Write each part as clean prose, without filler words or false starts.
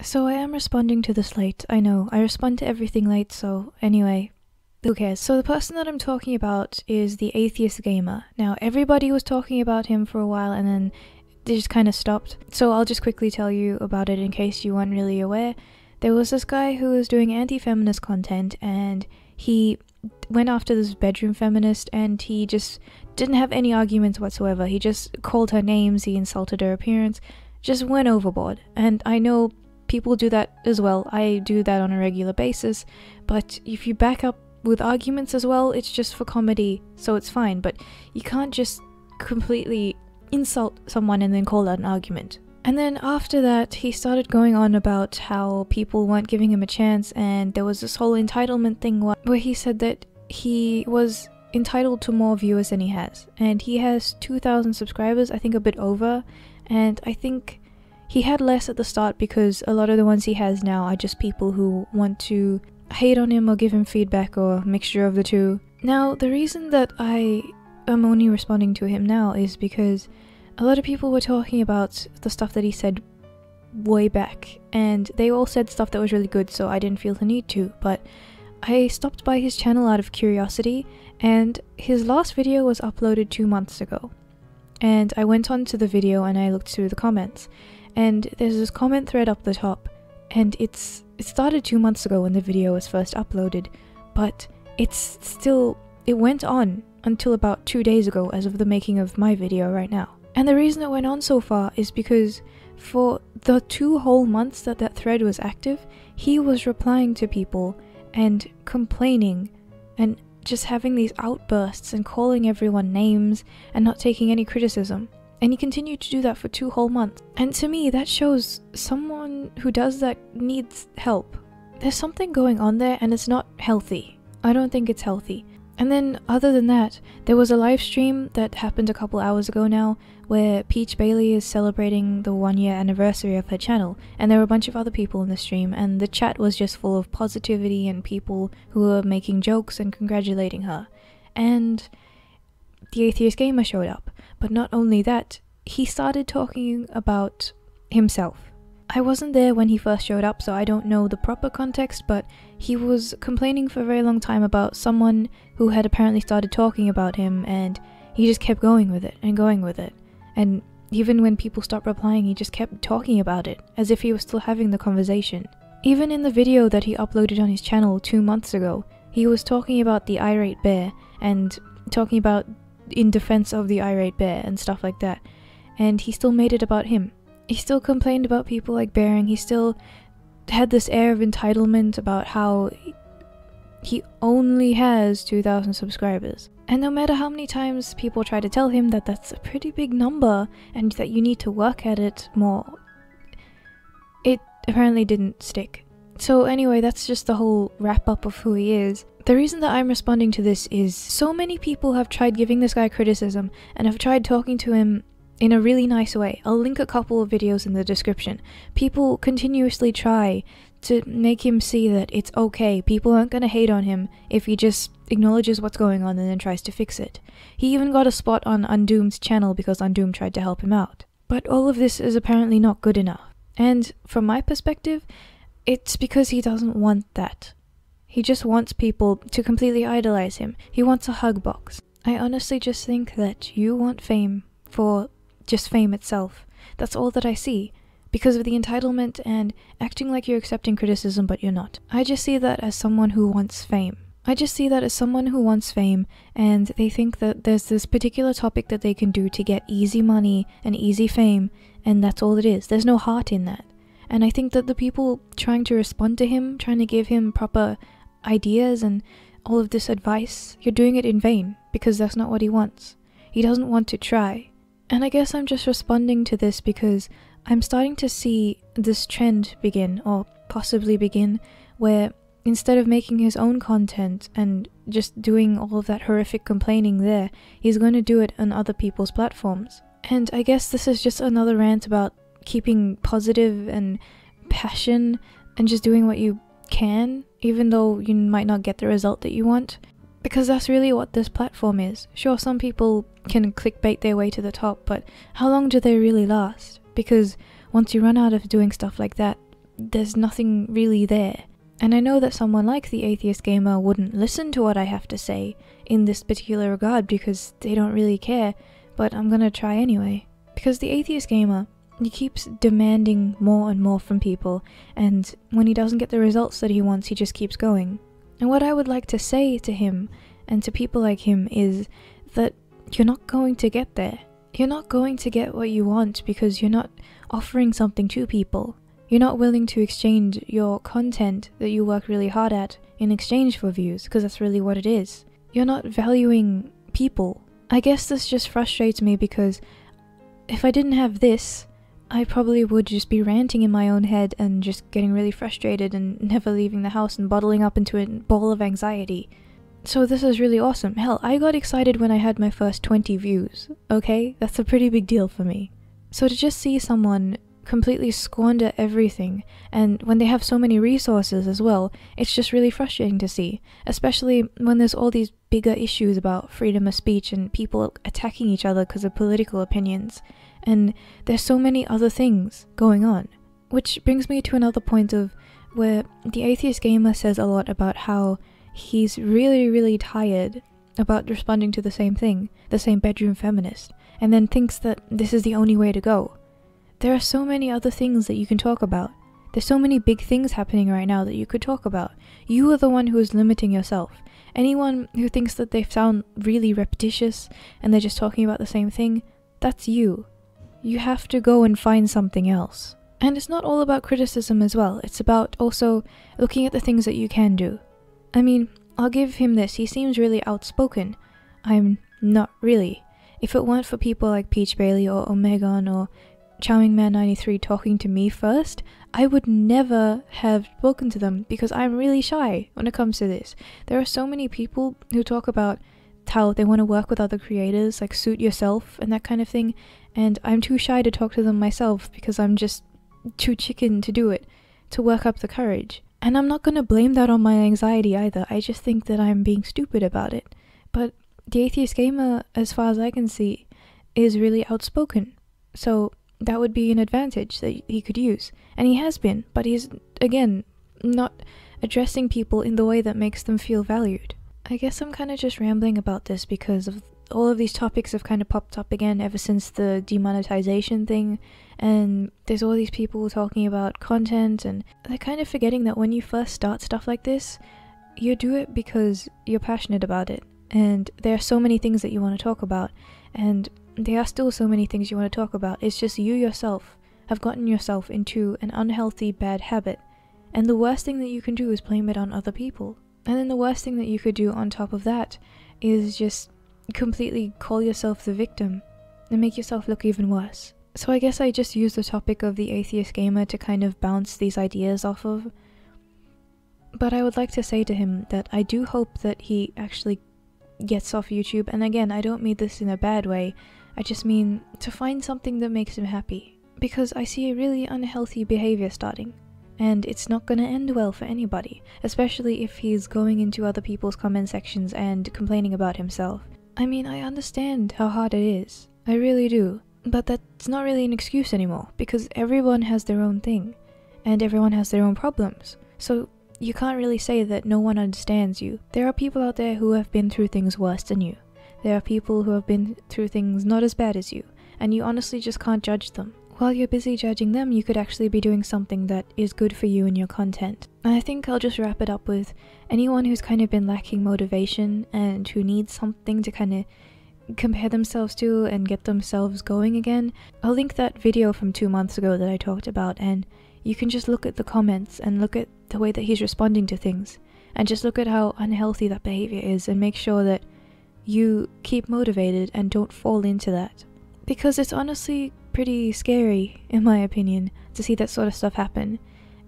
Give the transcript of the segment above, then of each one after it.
So I am responding to this late, I know. I respond to everything late, so anyway, who cares? So the person that I'm talking about is the Atheist gamer. Now, everybody was talking about him for a while and then they just kind of stopped. So I'll just quickly tell you about it in case you weren't really aware. There was this guy who was doing anti-feminist content and he went after this bedroom feminist and he just didn't have any arguments whatsoever. He just called her names, he insulted her appearance, just went overboard. And I know people do that as well. I do that on a regular basis, but if you back up with arguments as well, it's just for comedy, so it's fine. But you can't just completely insult someone and then call that an argument. And then after that, he started going on about how people weren't giving him a chance, and there was this whole entitlement thing where he said that he was entitled to more viewers than he has. And he has 2,000 subscribers, I think a bit over, and I think he had less at the start because a lot of the ones he has now are just people who want to hate on him or give him feedback or a mixture of the two. Now, the reason that I am only responding to him now is because a lot of people were talking about the stuff that he said way back, and they all said stuff that was really good, so I didn't feel the need to, but I stopped by his channel out of curiosity, and his last video was uploaded 2 months ago. And I went on to the video and I looked through the comments, and there's this comment thread up the top, and it started 2 months ago when the video was first uploaded, but it went on until about 2 days ago as of the making of my video right now. And the reason it went on so far is because for the 2 whole months that that thread was active, he was replying to people and complaining and just having these outbursts and calling everyone names and not taking any criticism. And he continued to do that for 2 whole months. And to me, that shows someone who does that needs help. There's something going on there and it's not healthy. I don't think it's healthy. And then other than that, there was a live stream that happened a couple hours ago now where Peach Bailey is celebrating the 1-year anniversary of her channel, and there were a bunch of other people in the stream, and the chat was just full of positivity and people who were making jokes and congratulating her. And the Atheist gamer showed up, but not only that, he started talking about himself. I wasn't there when he first showed up, so I don't know the proper context, but he was complaining for a very long time about someone who had apparently started talking about him, and he just kept going with it and going with it. And even when people stopped replying, he just kept talking about it, as if he was still having the conversation. Even in the video that he uploaded on his channel 2 months ago, he was talking about the irate bear, and talking about in defense of the irate bear and stuff like that, and he still made it about him. He still complained about people like Bearing, he still had this air of entitlement about how he only has 2,000 subscribers. And no matter how many times people try to tell him that that's a pretty big number and that you need to work at it more, it apparently didn't stick. So anyway, that's just the whole wrap up of who he is. The reason that I'm responding to this is so many people have tried giving this guy criticism and have tried talking to him in a really nice way. I'll link a couple of videos in the description. People continuously try to make him see that it's okay. People aren't gonna hate on him if he just acknowledges what's going on and then tries to fix it. He even got a spot on Undoomed's channel because Undoom tried to help him out. But all of this is apparently not good enough. And from my perspective, it's because he doesn't want that. He just wants people to completely idolize him. He wants a hug box. I honestly just think that you want fame for just fame itself. That's all that I see, because of the entitlement and acting like you're accepting criticism but you're not. I just see that as someone who wants fame. And they think that there's this particular topic that they can do to get easy money and easy fame, and that's all it is. There's no heart in that. And I think that the people trying to respond to him, trying to give him proper ideas and all of this advice, you're doing it in vain, because that's not what he wants. He doesn't want to try. And I guess I'm just responding to this because I'm starting to see this trend begin, or possibly begin, where instead of making his own content and just doing all of that horrific complaining there, he's going to do it on other people's platforms. And I guess this is just another rant about keeping positive and passion and just doing what you can, even though you might not get the result that you want. Because that's really what this platform is. Sure, some people can clickbait their way to the top, but how long do they really last? Because once you run out of doing stuff like that, there's nothing really there. And I know that someone like the Atheist Gamer wouldn't listen to what I have to say in this particular regard because they don't really care, but I'm gonna try anyway. Because the Atheist Gamer, he keeps demanding more and more from people, and when he doesn't get the results that he wants, he just keeps going. And what I would like to say to him, and to people like him, is that you're not going to get there. You're not going to get what you want because you're not offering something to people. You're not willing to exchange your content that you work really hard at in exchange for views, because that's really what it is. You're not valuing people. I guess this just frustrates me because if I didn't have this, I probably would just be ranting in my own head and just getting really frustrated and never leaving the house and bottling up into a ball of anxiety. So this is really awesome. Hell, I got excited when I had my first 20 views, okay? That's a pretty big deal for me. So to just see someone completely squander everything, and when they have so many resources as well, it's just really frustrating to see, especially when there's all these bigger issues about freedom of speech and people attacking each other because of political opinions, and there's so many other things going on. Which brings me to another point of where the Atheist Gamer says a lot about how he's really tired about responding to the same thing, the same bedroom feminist, and then thinks that this is the only way to go. There are so many other things that you can talk about. There's so many big things happening right now that you could talk about. You are the one who is limiting yourself. Anyone who thinks that they sound really repetitious and they're just talking about the same thing, that's you. You have to go and find something else. And it's not all about criticism as well. It's about also looking at the things that you can do. I mean, I'll give him this. He seems really outspoken. I'm not really. If it weren't for people like Peach Bailey or Omegon or CharmingMan93 talking to me first, I would never have spoken to them because I'm really shy when it comes to this. There are so many people who talk about how they want to work with other creators, like suit yourself and that kind of thing, and I'm too shy to talk to them myself because I'm just too chicken to do it, to work up the courage. And I'm not gonna blame that on my anxiety either, I just think that I'm being stupid about it. But the Atheist Gamer, as far as I can see, is really outspoken, so that would be an advantage that he could use. And he has been, but he's, again, not addressing people in the way that makes them feel valued. I guess I'm kind of just rambling about this because of all of these topics have kind of popped up again ever since the demonetization thing, and there's all these people talking about content, and they're kind of forgetting that when you first start stuff like this, you do it because you're passionate about it, and there are so many things that you want to talk about, and there are still so many things you want to talk about. It's just you yourself have gotten yourself into an unhealthy bad habit, and the worst thing that you can do is blame it on other people. And then the worst thing that you could do on top of that is just completely call yourself the victim and make yourself look even worse. So I guess I just use the topic of the Atheist Gamer to kind of bounce these ideas off of. But I would like to say to him that I do hope that he actually gets off YouTube, and again, I don't mean this in a bad way, I just mean to find something that makes him happy. Because I see a really unhealthy behavior starting, and it's not gonna end well for anybody, especially if he's going into other people's comment sections and complaining about himself. I mean, I understand how hard it is, I really do, but that's not really an excuse anymore, because everyone has their own thing, and everyone has their own problems, so you can't really say that no one understands you. There are people out there who have been through things worse than you. There are people who have been through things not as bad as you, and you honestly just can't judge them. While you're busy judging them, you could actually be doing something that is good for you and your content. And I think I'll just wrap it up with anyone who's kind of been lacking motivation and who needs something to kind of compare themselves to and get themselves going again. I'll link that video from 2 months ago that I talked about, and you can just look at the comments and look at the way that he's responding to things, and just look at how unhealthy that behavior is and make sure that you keep motivated and don't fall into that. Because it's honestly pretty scary, in my opinion, to see that sort of stuff happen,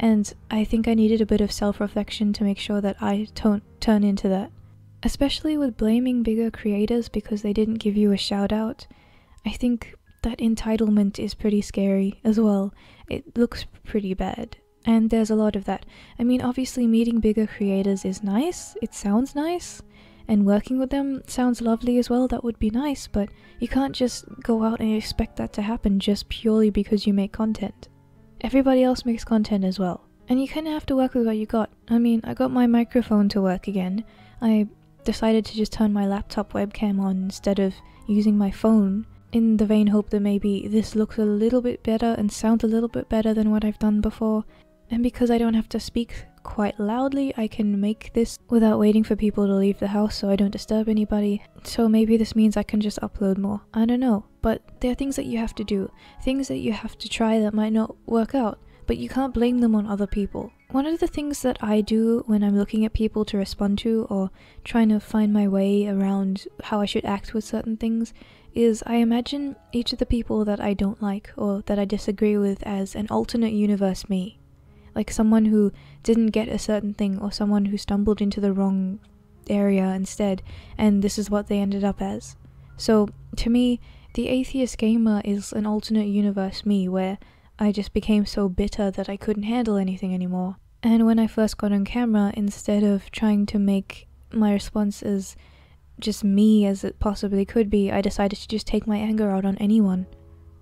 and I think I needed a bit of self-reflection to make sure that I don't turn into that. Especially with blaming bigger creators because they didn't give you a shout out. I think that entitlement is pretty scary as well. It looks pretty bad, and there's a lot of that. I mean, obviously meeting bigger creators is nice, it sounds nice, and working with them sounds lovely as well, that would be nice, but you can't just go out and expect that to happen just purely because you make content. Everybody else makes content as well. And you kind of have to work with what you got. I mean, I got my microphone to work again. I decided to just turn my laptop webcam on instead of using my phone, in the vain hope that maybe this looks a little bit better and sounds a little bit better than what I've done before. And because I don't have to speak quite loudly, I can make this without waiting for people to leave the house so I don't disturb anybody. So maybe this means I can just upload more. I don't know. But there are things that you have to do. Things that you have to try that might not work out. But you can't blame them on other people. One of the things that I do when I'm looking at people to respond to or trying to find my way around how I should act with certain things is I imagine each of the people that I don't like or that I disagree with as an alternate universe me. Like someone who didn't get a certain thing or someone who stumbled into the wrong area instead, and this is what they ended up as. So to me, the atheist gamer is an alternate universe me where I just became so bitter that I couldn't handle anything anymore. And when I first got on camera, instead of trying to make my response as just me as it possibly could be, I decided to just take my anger out on anyone.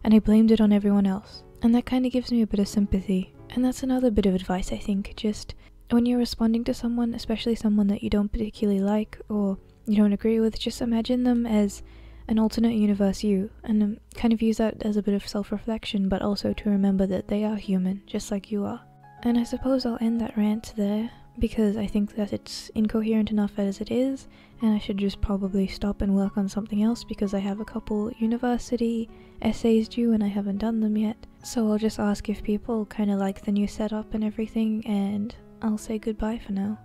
And I blamed it on everyone else. And that kind of gives me a bit of sympathy. And that's another bit of advice, I think. Just when you're responding to someone, especially someone that you don't particularly like or you don't agree with, just imagine them as an alternate universe you, and kind of use that as a bit of self-reflection, but also to remember that they are human, just like you are. And I suppose I'll end that rant there, because I think that it's incoherent enough as it is, and I should just probably stop and work on something else because I have a couple university essays due and I haven't done them yet. So I'll just ask if people kind of like the new setup and everything, and I'll say goodbye for now.